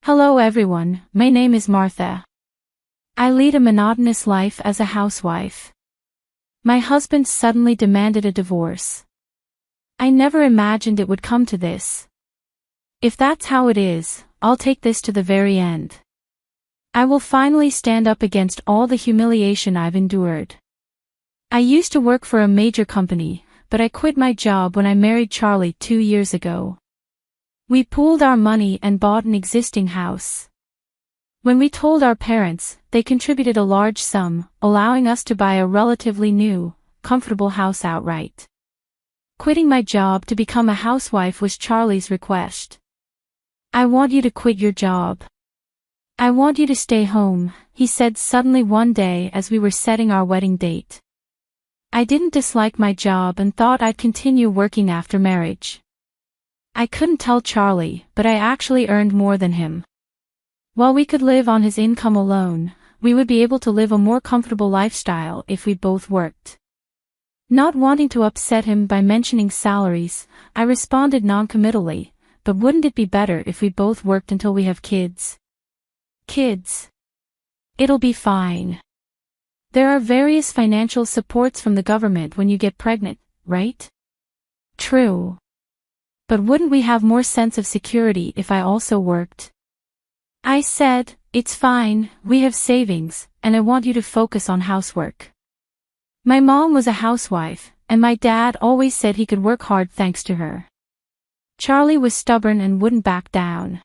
Hello everyone, my name is Martha. I lead a monotonous life as a housewife. My husband suddenly demanded a divorce. I never imagined it would come to this. If that's how it is, I'll take this to the very end. I will finally stand up against all the humiliation I've endured. I used to work for a major company, but I quit my job when I married Charlie 2 years ago. We pooled our money and bought an existing house. When we told our parents, they contributed a large sum, allowing us to buy a relatively new, comfortable house outright. Quitting my job to become a housewife was Charlie's request. "I want you to quit your job. I want you to stay home," he said suddenly one day as we were setting our wedding date. I didn't dislike my job and thought I'd continue working after marriage. I couldn't tell Charlie, but I actually earned more than him. While we could live on his income alone, we would be able to live a more comfortable lifestyle if we both worked. Not wanting to upset him by mentioning salaries, I responded non-committally, "But wouldn't it be better if we both worked until we have kids?" "Kids? It'll be fine. There are various financial supports from the government when you get pregnant, right?" "True. But wouldn't we have more sense of security if I also worked?" I said, "It's fine, we have savings, and I want you to focus on housework." My mom was a housewife, and my dad always said he could work hard thanks to her. Charlie was stubborn and wouldn't back down.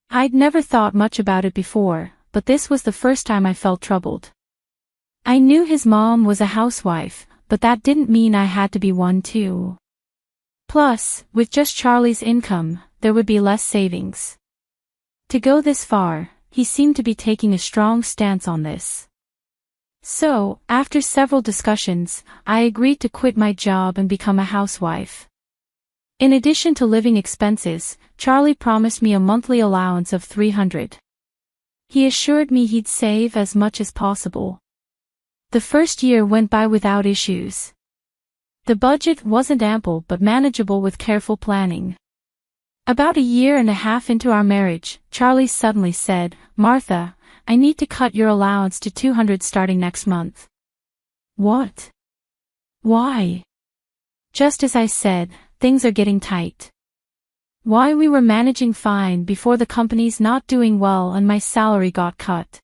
I'd never thought much about it before, but this was the first time I felt troubled. I knew his mom was a housewife, but that didn't mean I had to be one too. Plus, with just Charlie's income, there would be less savings. To go this far, he seemed to be taking a strong stance on this. So, after several discussions, I agreed to quit my job and become a housewife. In addition to living expenses, Charlie promised me a monthly allowance of $300. He assured me he'd save as much as possible. The first year went by without issues. The budget wasn't ample but manageable with careful planning. About a year and a half into our marriage, Charlie suddenly said, "Martha, I need to cut your allowance to $200 starting next month." "What? Why?" Just as I said, things are getting tight. Why, we were managing fine before the company's not doing well and my salary got cut.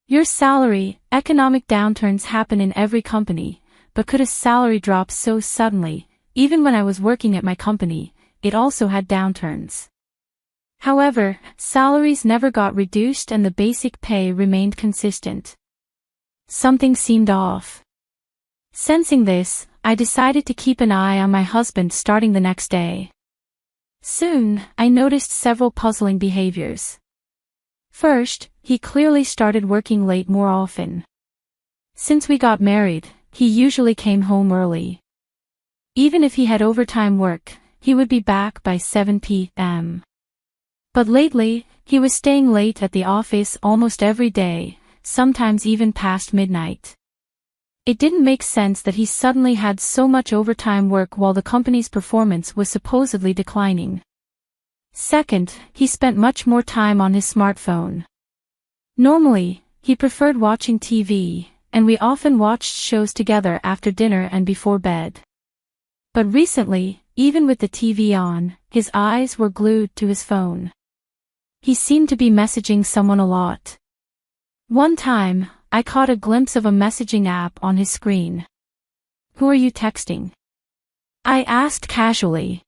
Your salary, economic downturns happen in every company, but could a salary drop so suddenly? Even when I was working at my company, it also had downturns. However, salaries never got reduced and the basic pay remained consistent. Something seemed off. Sensing this, I decided to keep an eye on my husband starting the next day. Soon, I noticed several puzzling behaviors. First, he clearly started working late more often. Since we got married, he usually came home early. Even if he had overtime work, he would be back by 7 p.m. But lately, he was staying late at the office almost every day, sometimes even past midnight. It didn't make sense that he suddenly had so much overtime work while the company's performance was supposedly declining. Second, he spent much more time on his smartphone. Normally, he preferred watching TV, and we often watched shows together after dinner and before bed. But recently, even with the TV on, his eyes were glued to his phone. He seemed to be messaging someone a lot. One time, I caught a glimpse of a messaging app on his screen. "Who are you texting?" I asked casually.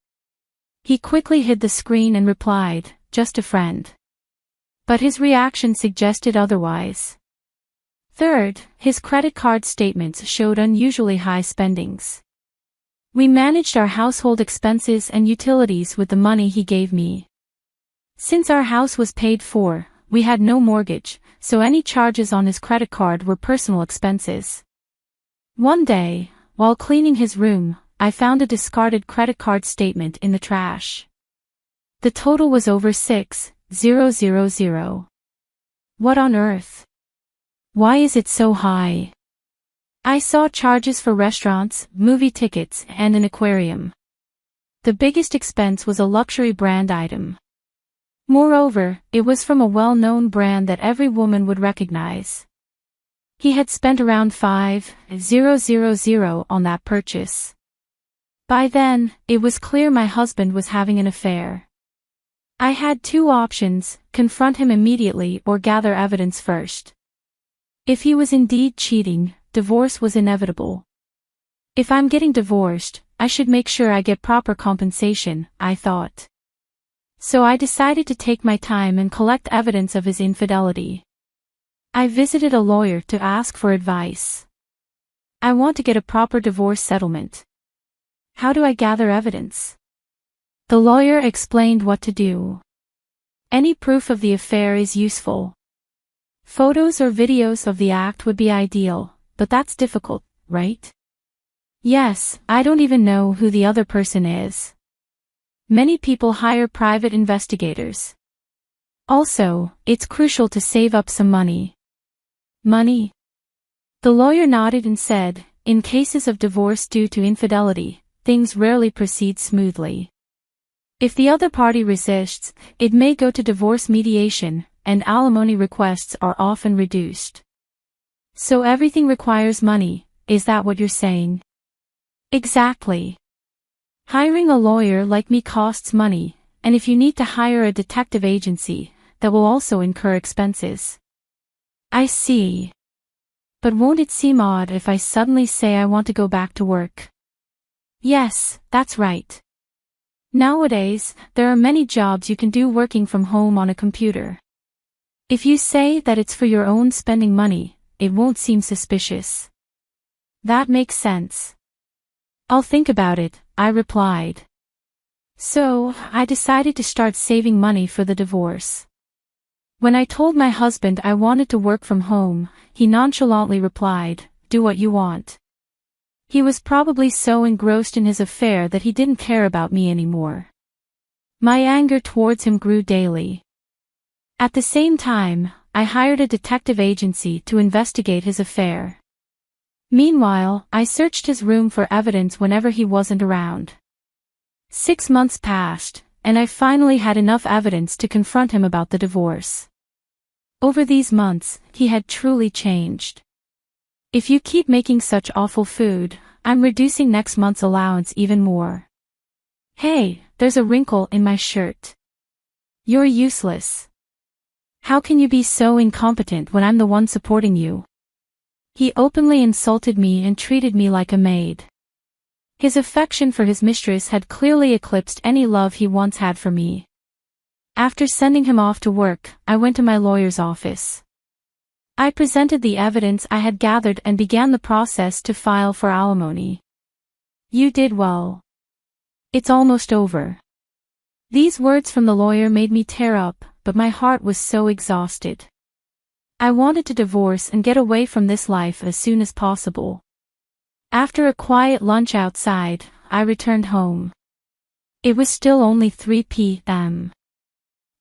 He quickly hid the screen and replied, "Just a friend." But his reaction suggested otherwise. Third, his credit card statements showed unusually high spendings. We managed our household expenses and utilities with the money he gave me. Since our house was paid for, we had no mortgage, so any charges on his credit card were personal expenses. One day, while cleaning his room, I found a discarded credit card statement in the trash. The total was over $6,000. What on earth? Why is it so high? I saw charges for restaurants, movie tickets, and an aquarium. The biggest expense was a luxury brand item. Moreover, it was from a well-known brand that every woman would recognize. He had spent around $5,000 on that purchase. By then, it was clear my husband was having an affair. I had two options: confront him immediately or gather evidence first. If he was indeed cheating, divorce was inevitable. If I'm getting divorced, I should make sure I get proper compensation, I thought. So I decided to take my time and collect evidence of his infidelity. I visited a lawyer to ask for advice. I want to get a proper divorce settlement. How do I gather evidence? The lawyer explained what to do. Any proof of the affair is useful. Photos or videos of the act would be ideal, but that's difficult, right? Yes, I don't even know who the other person is. Many people hire private investigators. Also, it's crucial to save up some money. Money? The lawyer nodded and said, in cases of divorce due to infidelity, things rarely proceed smoothly. If the other party resists, it may go to divorce mediation, and alimony requests are often reduced. So everything requires money, is that what you're saying? Exactly. Hiring a lawyer like me costs money, and if you need to hire a detective agency, that will also incur expenses. I see. But won't it seem odd if I suddenly say I want to go back to work? Yes, that's right. Nowadays, there are many jobs you can do working from home on a computer. If you say that it's for your own spending money, it won't seem suspicious. That makes sense. I'll think about it, I replied. So, I decided to start saving money for the divorce. When I told my husband I wanted to work from home, he nonchalantly replied, "Do what you want." He was probably so engrossed in his affair that he didn't care about me anymore. My anger towards him grew daily. At the same time, I hired a detective agency to investigate his affair. Meanwhile, I searched his room for evidence whenever he wasn't around. 6 months passed, and I finally had enough evidence to confront him about the divorce. Over these months, he had truly changed. "If you keep making such awful food, I'm reducing next month's allowance even more." "Hey, there's a wrinkle in my shirt." "You're useless. How can you be so incompetent when I'm the one supporting you?" He openly insulted me and treated me like a maid. His affection for his mistress had clearly eclipsed any love he once had for me. After sending him off to work, I went to my lawyer's office. I presented the evidence I had gathered and began the process to file for alimony. "You did well. It's almost over." These words from the lawyer made me tear up, but my heart was so exhausted. I wanted to divorce and get away from this life as soon as possible. After a quiet lunch outside, I returned home. It was still only 3 p.m.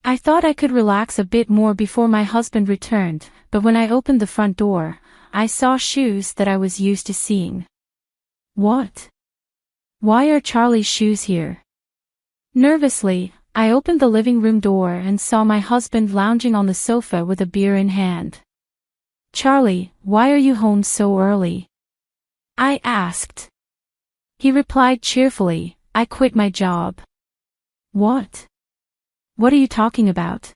I thought I could relax a bit more before my husband returned, but when I opened the front door, I saw shoes that I was used to seeing. What? Why are Charlie's shoes here? Nervously, I opened the living room door and saw my husband lounging on the sofa with a beer in hand. "Charlie, why are you home so early?" I asked. He replied cheerfully, "I quit my job." "What? What are you talking about?"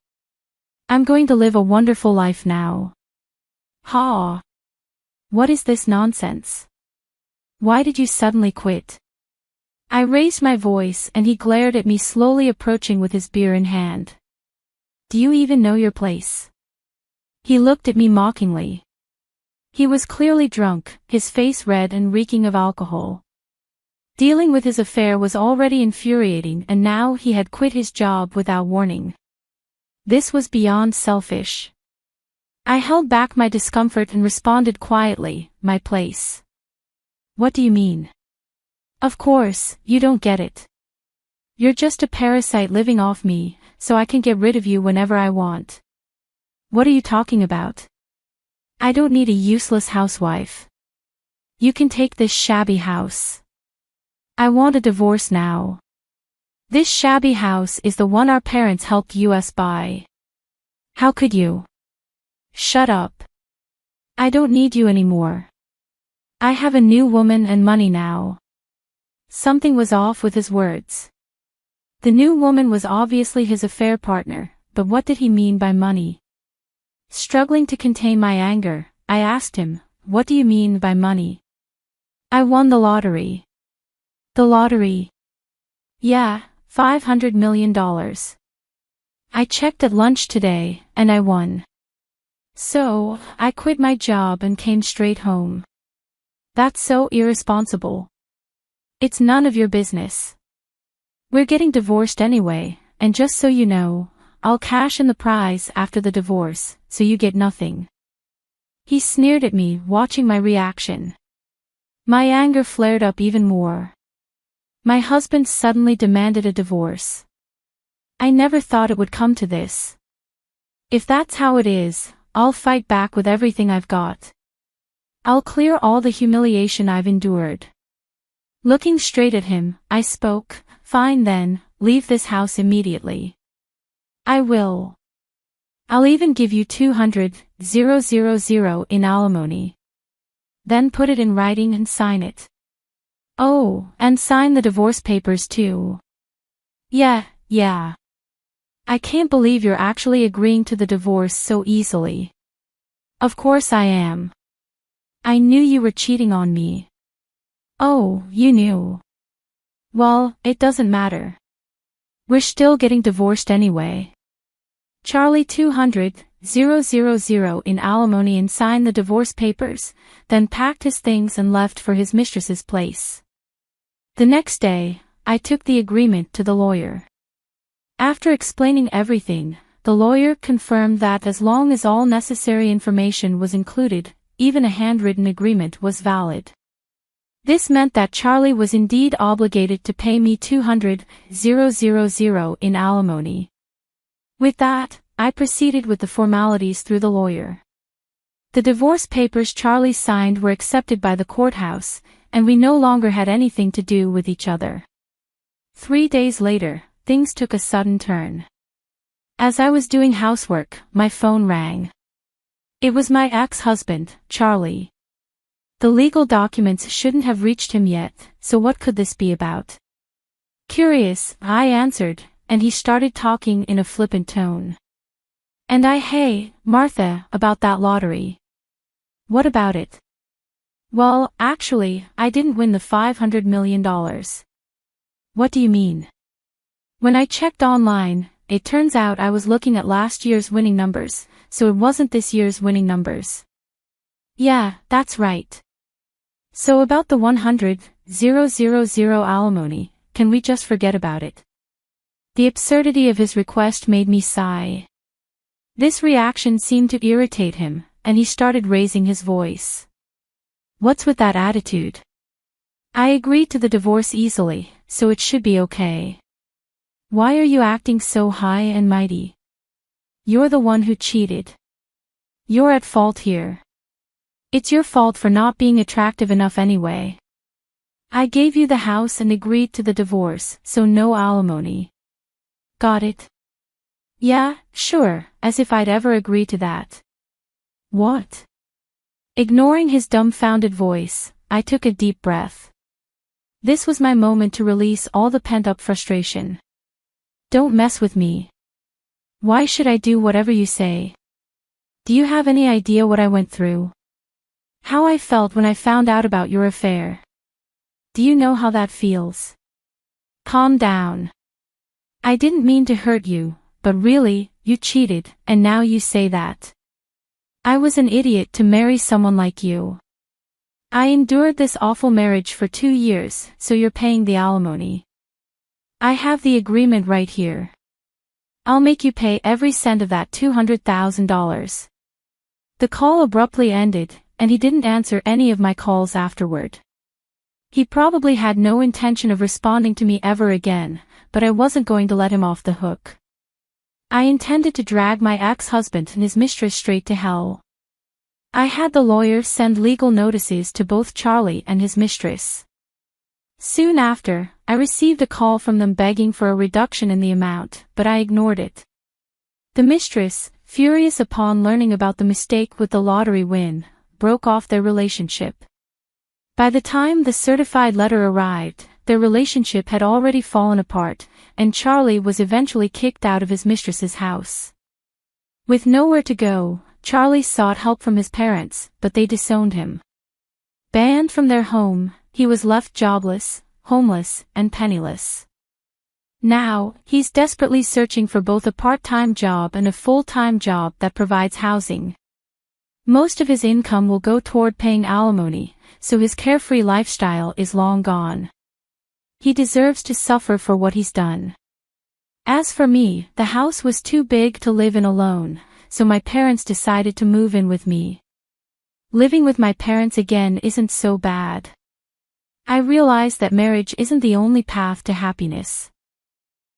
"I'm going to live a wonderful life now." "Ha! What is this nonsense? Why did you suddenly quit?" I raised my voice and he glared at me, slowly approaching with his beer in hand. "Do you even know your place?" He looked at me mockingly. He was clearly drunk, his face red and reeking of alcohol. Dealing with his affair was already infuriating, and now he had quit his job without warning. This was beyond selfish. I held back my discomfort and responded quietly, "My place." "What do you mean?" "Of course, you don't get it. You're just a parasite living off me, so I can get rid of you whenever I want." "What are you talking about? I don't need a useless housewife. You can take this shabby house. I want a divorce now." This shabby house is the one our parents helped us buy. How could you? Shut up. I don't need you anymore. I have a new woman and money now. Something was off with his words. The new woman was obviously his affair partner, but what did he mean by money? Struggling to contain my anger, I asked him, "What do you mean by money?" "I won the lottery." "The lottery?" "Yeah, $500 million. I checked at lunch today, and I won. So, I quit my job and came straight home." "That's so irresponsible." "It's none of your business. We're getting divorced anyway, and just so you know, I'll cash in the prize after the divorce, so you get nothing." He sneered at me, watching my reaction. My anger flared up even more. My husband suddenly demanded a divorce. I never thought it would come to this. If that's how it is, I'll fight back with everything I've got. I'll clear all the humiliation I've endured. Looking straight at him, I spoke, "Fine then, leave this house immediately." "I will. I'll even give you $200,000 in alimony. Then put it in writing and sign it." "Oh, and sign the divorce papers too." Yeah. I can't believe you're actually agreeing to the divorce so easily." "Of course I am. I knew you were cheating on me." "Oh, you knew. Well, it doesn't matter. We're still getting divorced anyway." Charlie $200,000 in alimony and signed the divorce papers, then packed his things and left for his mistress's place. The next day, I took the agreement to the lawyer. After explaining everything, the lawyer confirmed that as long as all necessary information was included, even a handwritten agreement was valid. This meant that Charlie was indeed obligated to pay me $200,000 in alimony. With that, I proceeded with the formalities through the lawyer. The divorce papers Charlie signed were accepted by the courthouse, and we no longer had anything to do with each other. 3 days later, things took a sudden turn. As I was doing housework, my phone rang. It was my ex-husband, Charlie. The legal documents shouldn't have reached him yet, so what could this be about? Curious, I answered, and he started talking in a flippant tone. "Hey, Martha, about that lottery." "What about it?" "Well, actually, I didn't win the $500 million. "What do you mean?" "When I checked online, it turns out I was looking at last year's winning numbers, so it wasn't this year's winning numbers." "Yeah, that's right. So about the $100,000 alimony, can we just forget about it?" The absurdity of his request made me sigh. This reaction seemed to irritate him, and he started raising his voice. "What's with that attitude? I agreed to the divorce easily, so it should be okay. Why are you acting so high and mighty? You're the one who cheated. You're at fault here. It's your fault for not being attractive enough anyway. I gave you the house and agreed to the divorce, so no alimony. Got it?" "Yeah, sure, as if I'd ever agree to that." "What?" Ignoring his dumbfounded voice, I took a deep breath. This was my moment to release all the pent-up frustration. "Don't mess with me. Why should I do whatever you say? Do you have any idea what I went through? How I felt when I found out about your affair? Do you know how that feels?" "Calm down. I didn't mean to hurt you, but really, you cheated, and now you say that. I was an idiot to marry someone like you. I endured this awful marriage for 2 years, so you're paying the alimony. I have the agreement right here. I'll make you pay every cent of that $200,000. The call abruptly ended, and he didn't answer any of my calls afterward. He probably had no intention of responding to me ever again, but I wasn't going to let him off the hook. I intended to drag my ex-husband and his mistress straight to hell. I had the lawyer send legal notices to both Charlie and his mistress. Soon after, I received a call from them begging for a reduction in the amount, but I ignored it. The mistress, furious upon learning about the mistake with the lottery win, broke off their relationship. By the time the certified letter arrived, their relationship had already fallen apart, and Charlie was eventually kicked out of his mistress's house. With nowhere to go, Charlie sought help from his parents, but they disowned him. Banned from their home, he was left jobless, homeless, and penniless. Now, he's desperately searching for both a part-time job and a full-time job that provides housing. Most of his income will go toward paying alimony, so his carefree lifestyle is long gone. He deserves to suffer for what he's done. As for me, the house was too big to live in alone, so my parents decided to move in with me. Living with my parents again isn't so bad. I realize that marriage isn't the only path to happiness.